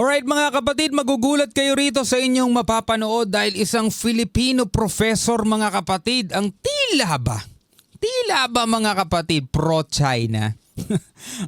Alright mga kapatid, magugulat kayo rito sa inyong mapapanood dahil isang Filipino professor mga kapatid ang tila ba mga kapatid pro-China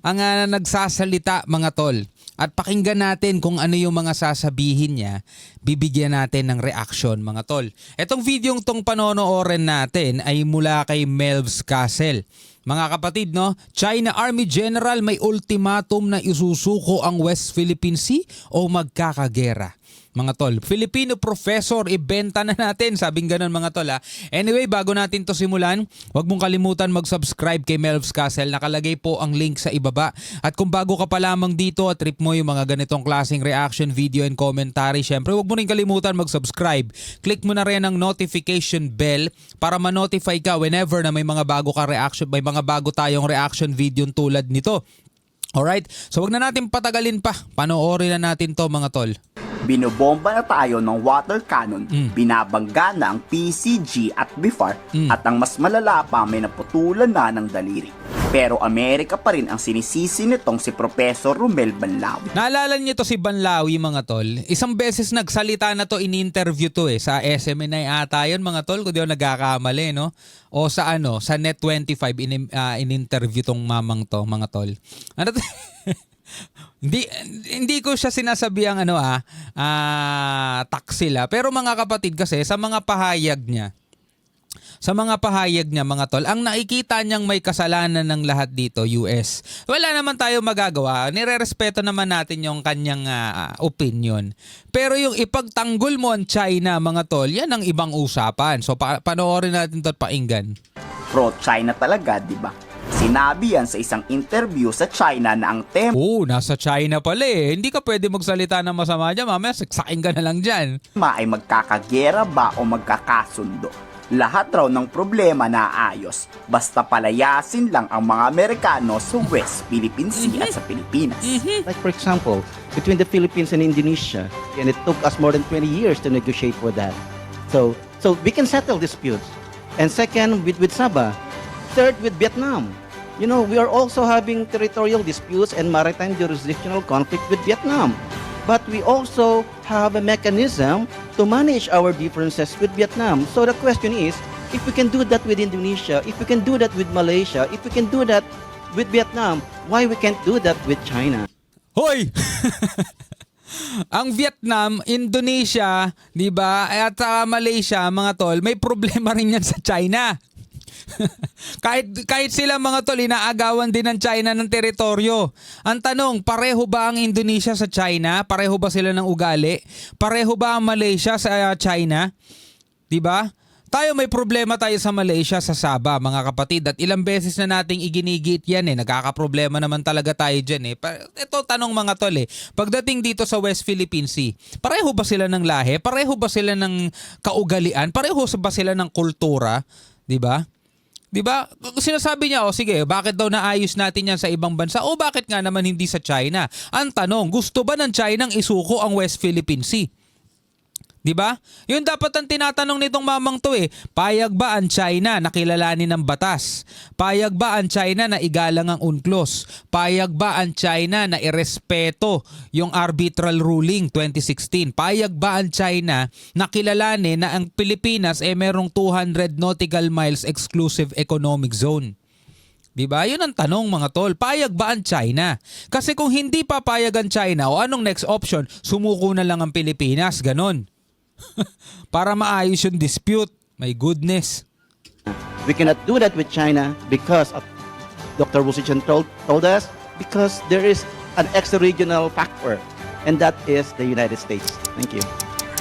ang nagsasalita mga tol. At pakinggan natin kung ano yung mga sasabihin niya, bibigyan natin ng reaction mga tol. Etong videong tong panonoorin natin ay mula kay Melvs Castle. Mga kapatid, no, China Army General may ultimatum na isusuko ang West Philippine Sea o magkakagera. Mga tol, Filipino professor, ibenta na natin. Sabing ganun mga tol ha. Anyway, bago natin to simulan, huwag mong kalimutan mag-subscribe kay Melvs Castle. Nakalagay po ang link sa ibaba. At kung bago ka pa lamang dito at trip mo yung mga ganitong klaseng reaction video and commentary, syempre huwag mo rin kalimutan mag-subscribe. Click mo na rin ang notification bell para ma-notify ka whenever na may mga bago ka reaction, may mga bago tayong reaction video tulad nito. Alright, so wag na natin patagalin pa. Panoorin na natin to mga tol. Binobomba na tayo ng water cannon, binabangga na ang PCG at BIFAR, at ang mas malala pa may naputulan na ng daliri. Pero Amerika pa rin ang sinisisi nitong si Professor Romel Banlawi. Naalala niyo to si Banlawi mga tol? Isang beses nagsalita na to, in-interview to sa SMNI ata yun mga tol, kung di ako nagkakamali, no? O sa sa Net25 in-interview tong mamang to mga tol. Ano to? Hindi ko siya sinasabihang taksila, pero mga kapatid kasi sa mga pahayag niya mga tol, ang nakikita niyang may kasalanan ng lahat dito, US. Wala naman tayo magagawa. Nirerespeto naman natin yung kanyang opinion. Pero yung ipagtanggol mo ang China, mga tol, yan ang ibang usapan. So panoorin natin ito at pakinggan. Pro-China talaga, di ba? Sinabi yan sa isang interview sa China na ang tema nasa China pala Hindi ka pwede magsalita ng masama dyan. Mamaya saksakin ka na lang dyan. ay magkakagera ba o magkakasundo. Lahat raw ng problema naayos, basta palayasin lang ang mga Amerikano sa West Philippine Sea at sa Pilipinas. Like for example, between the Philippines and Indonesia, and it took us more than 20 years to negotiate for that. So we can settle disputes. And second, with Sabah. Third, with Vietnam. You know, we are also having territorial disputes and maritime jurisdictional conflict with Vietnam. But we also have a mechanism to manage our differences with Vietnam. So the question is, if we can do that with Indonesia, if we can do that with Malaysia, if we can do that with Vietnam, why we can't do that with China? Hoy! Ang Vietnam, Indonesia, di ba, at Malaysia, mga tol, may problema rin yan sa China. kahit sila mga tol, inaagawan din ng China ng teritoryo. Ang tanong, pareho ba ang Indonesia sa China? Pareho ba sila ng ugali? Pareho ba ang Malaysia sa China? Diba? Tayo may problema tayo sa Malaysia, sa Sabah mga kapatid. At ilang beses na nating iginigit yan Nagkakaproblema naman talaga tayo dyan Ito tanong mga tol Pagdating dito sa West Philippine Sea, pareho ba sila ng lahi? Pareho ba sila ng kaugalian? Pareho ba sila ng kultura? Diba? Diba? Sinasabi niya, sige, bakit daw naayos natin yan sa ibang bansa? O bakit nga naman hindi sa China? Ang tanong, gusto ba ng China ang isuko ang West Philippine Sea? Diba? Yun dapat ang tinatanong nitong mamang to Payag ba ang China na kilalanin ng batas? Payag ba ang China na igalang ang UNCLOS? Payag ba ang China na irespeto yung arbitral ruling 2016? Payag ba ang China na kilalanin na ang Pilipinas merong 200 nautical miles exclusive economic zone? Diba? Yun ang tanong mga tol. Payag ba ang China? Kasi kung hindi papayag ang China, o anong next option? Sumuko na lang ang Pilipinas. Ganon. Para maayos yung dispute. My goodness. We cannot do that with China because of Dr. Wusichan told us, because there is an extra-regional factor, and that is the United States. Thank you.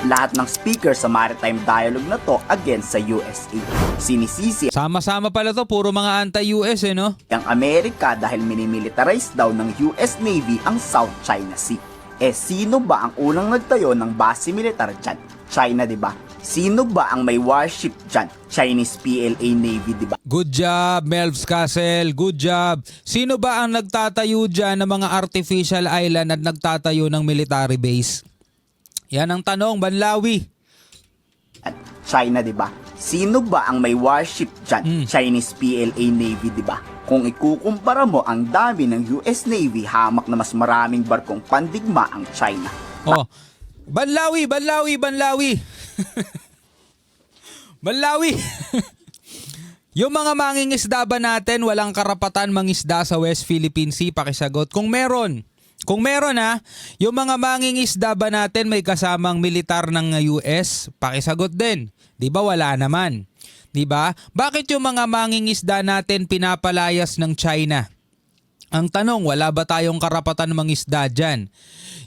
Lahat ng speaker sa maritime dialogue na to against sa USA. Sinisisi Sama-sama pala to. Puro mga anti-US no? ang Amerika dahil minimilitarize daw ng US Navy ang South China Sea. Sino ba ang unang nagtayo ng base militar dyan? China, di ba? Sino ba ang may warship dyan? Chinese PLA Navy, di ba? Good job, Melvs Castle. Good job. Sino ba ang nagtatayo dyan ng mga artificial island at nagtatayo ng military base? Yan ang tanong, Banlawi. At China, di ba? Sino ba ang may warship dyan? Chinese PLA Navy, di ba? Kung ikukumpara mo ang dami ng US Navy, hamak na mas maraming barkong pandigma ang China. Oh. Banlawi. Banlawi. Yung mga mangingisda ba natin walang karapatan mangisda sa West Philippine Sea? Pakisagot. Kung meron ha, yung mga mangingisda ba natin may kasamang militar ng US? Pakisagot din. 'Di ba wala naman? 'Di ba? Bakit yung mga mangingisda natin pinapalayas ng China? Ang tanong, wala ba tayong karapatan mangisda diyan?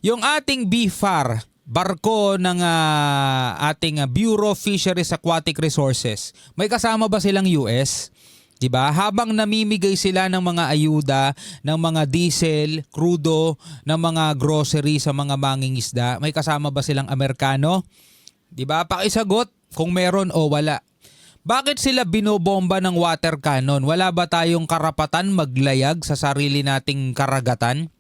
Yung ating BFAR, barko ng ating Bureau of Fisheries Aquatic Resources, may kasama ba silang US? 'Di ba? Habang namimigay sila ng mga ayuda, ng mga diesel, crudo, ng mga grocery sa mga mangingisda, may kasama ba silang Amerikano? 'Di ba? Pakisagot kung meron o wala. Bakit sila binobomba ng water cannon? Wala ba tayong karapatan maglayag sa sarili nating karagatan?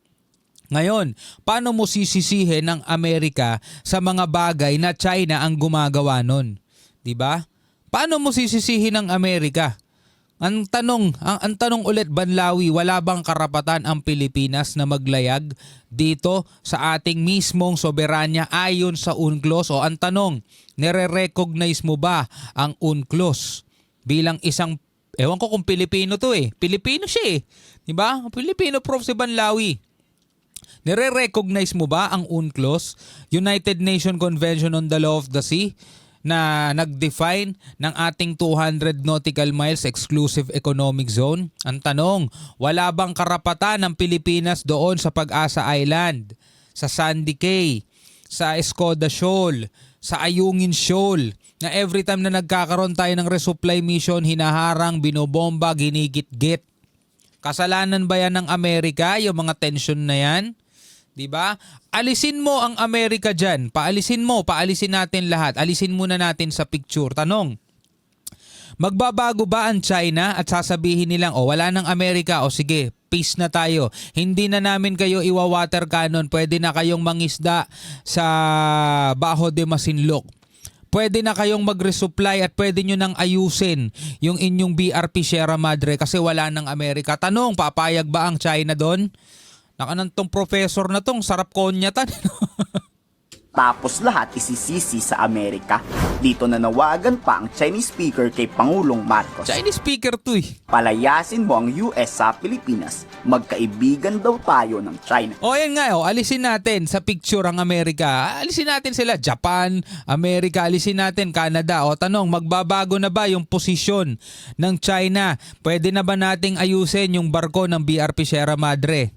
Ngayon, paano mo sisisihin ng Amerika sa mga bagay na China ang gumagawa nun? 'Di ba? Paano mo sisisihin ng Amerika? Ang tanong ulit, Banlawi, wala bang karapatan ang Pilipinas na maglayag dito sa ating mismong soberanya ayon sa UNCLOS? O ang tanong, nire-recognize mo ba ang UNCLOS bilang isang, ewan ko kung Pilipino to Pilipino siya 'di ba? Pilipino prof si Banlawi. Nire-recognize mo ba ang UNCLOS, United Nations Convention on the Law of the Sea, na nag-define ng ating 200 nautical miles exclusive economic zone? Ang tanong, wala bang karapatan ng Pilipinas doon sa Pag-asa Island, sa Sandy Cay, sa Escoda Shoal, sa Ayungin Shoal, na every time na nagkakaroon tayo ng resupply mission, hinaharang, binobomba, ginigit-git? Kasalanan ba yan ng Amerika, yung mga tension na yan? 'Di ba? Alisin mo ang Amerika diyan. Paalisin natin lahat. Alisin muna natin sa picture. Tanong, magbabago ba ang China at sasabihin nilang, wala nang Amerika, sige, peace na tayo. Hindi na namin kayo iwa-water cannon. Pwede na kayong mangisda sa Bajo de Masinloc. Pwede na kayong mag-resupply at pwede nyo nang ayusin yung inyong BRP Sierra Madre kasi wala nang Amerika. Tanong, papayag ba ang China doon? Nakanantong professor na tong, sarap konyatan. Tapos lahat isisisi sa Amerika. Dito nanawagan pa ang Chinese speaker kay Pangulong Marcos. Chinese speaker to Palayasin mo ang US sa Pilipinas. Magkaibigan daw tayo ng China. Yan nga, alisin natin sa picture ang Amerika. Alisin natin sila, Japan, Amerika, alisin natin Canada. Tanong, magbabago na ba yung posisyon ng China? Pwede na ba nating ayusin yung barko ng BRP Sierra Madre?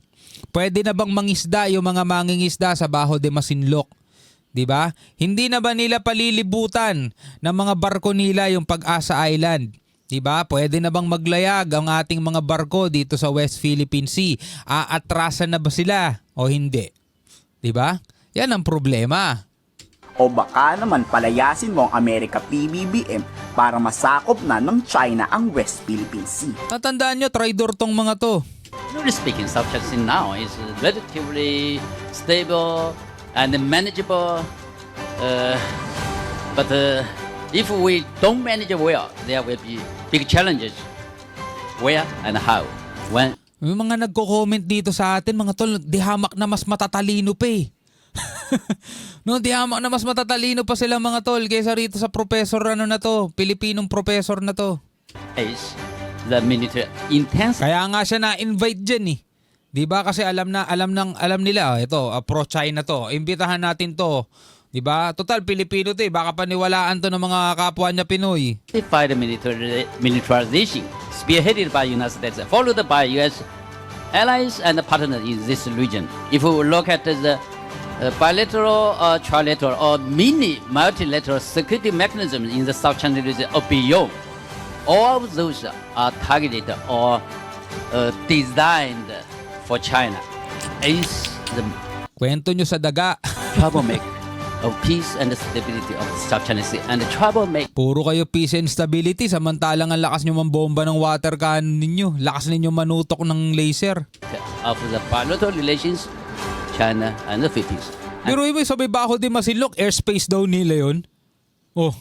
Pwede na bang mangisda yung mga mangingisda sa Bajo de Masinloc? 'Di ba? Hindi na ba nila palilibutan ng mga barko nila yung Pag-asa Island? 'Di ba? Pwede na bang maglayag ang ating mga barko dito sa West Philippine Sea? Aatrasan na ba sila o hindi? 'Di ba? Yan ang problema. O baka naman palayasin mo ang Amerika PBBM para masakop na ng China ang West Philippine Sea. Tatandaan nyo, traidor tong mga to. Generally speaking, South China Sea now is relatively stable and manageable. But if we don't manage well, there will be big challenges. Where and how? When? May mga nagko-comment dito sa atin, mga tol, di hamak na mas matatalino pa No, di hamak na mas matatalino pa sila mga tol kaysa rito sa professor na to, Pilipinong professor na to. Is the military intense. Kaya nga siya na-invite dyan 'Di ba? Kasi alam nila, ito, pro-China to. Imbitahan natin to. 'Di ba? Total Pilipino to baka paniwalaan to ng mga kapwa niya Pinoy. Fight militarization spearheaded by United States, followed by US allies and partners in this region. If we look at the bilateral, trilateral, or mini multilateral security mechanisms in the South China region or beyond, all of those are targeted or designed for China. Is the Kwento nyo sa daga. troublemaker of peace and stability of the South China Sea, and the troublemaker Puro kayo peace and stability samantalang ang lakas nyo mambomba ng water cannon ninyo. Lakas ninyo manutok ng laser. of the bilateral relations, China and the Philippines. Pero ibig sabi Bajo de Masinloc, airspace daw nila yun. Oh,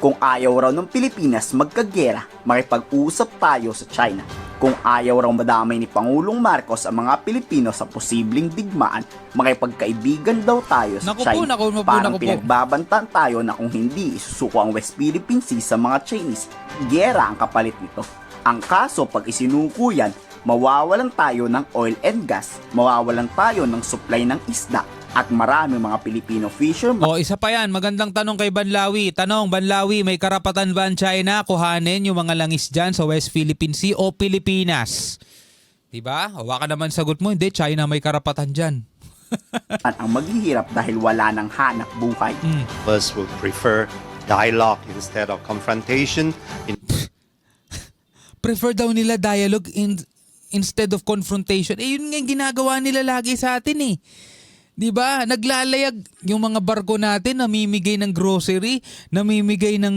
Kung ayaw raw ng Pilipinas magkagera, makipag-usap tayo sa China. Kung ayaw raw madamay ni Pangulong Marcos ang mga Pilipino sa posibleng digmaan, makipagkaibigan daw tayo sa Naku po, China. naku po, Parang naku po. pinagbabantaan tayo na kung hindi isusuko ang West Philippine Sea sa mga Chinese, giyera ang kapalit nito. Ang kaso, pag isinuko yan, mawawalan tayo ng oil and gas, mawawalan tayo ng supply ng isda, at marami mga Filipino fishermen O, isa pa yan. Magandang tanong kay Banlawi. Tanong, Banlawi, may karapatan ba ang China kuhanin yung mga langis dyan sa West Philippine Sea o Pilipinas? Diba? O baka naman sagot mo, hindi, China may karapatan dyan. ang maghihirap dahil wala ng hanap buhay. Us would prefer dialogue instead of confrontation. Prefer daw nila dialogue instead of confrontation. Eh, yun nga yung ginagawa nila lagi sa atin eh. 'Di ba? Naglalayag yung mga barko natin, namimigay ng grocery, namimigay ng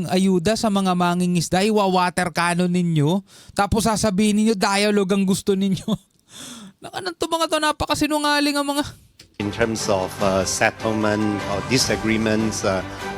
ayuda sa mga mangingisda, iwa-water cannon ninyo, tapos sasabihin ninyo dialogue ang gusto ninyo. Nakanan to mga to, napakasinungaling ang mga... In terms of settlement or disagreements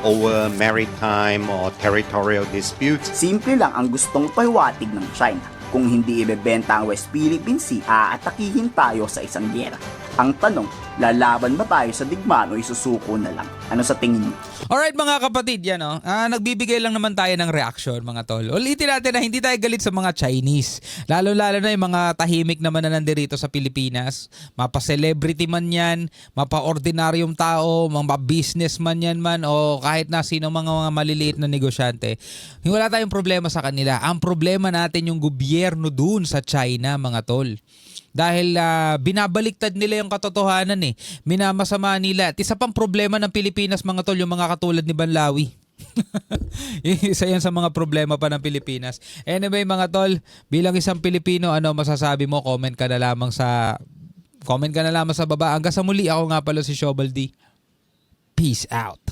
over maritime or territorial disputes. Simple lang ang gustong pahiwatig ng China. Kung hindi ibebenta ang West Philippine Sea, aatakihin tayo sa isang giyera. Ang tanong, lalaban ba tayo sa digmaan o isusuko na lang? Ano sa tingin niyo? Alright mga kapatid, yan o. Nagbibigay lang naman tayo ng reaction mga tol. Ulitin natin na hindi tayo galit sa mga Chinese. Lalo-lalo na yung mga tahimik naman na nandirito sa Pilipinas. Mapa-celebrity man yan, mapa-ordinaryong tao, mga businessman yan man, o kahit na sino mga maliliit na negosyante. Wala tayong problema sa kanila. Ang problema natin yung gobyerno dun sa China mga tol. Dahil binabaliktad nila yung katotohanan eh. Minamasama nila. At isa pang problema ng Pilipinas mga tol, yung mga katulad ni Banlawi. Isa yan sa mga problema pa ng Pilipinas. Anyway mga tol, bilang isang Pilipino, ano masasabi mo? Comment ka na lamang sa baba. Hanggang sa muli, ako nga pala si Shobal D. Peace out.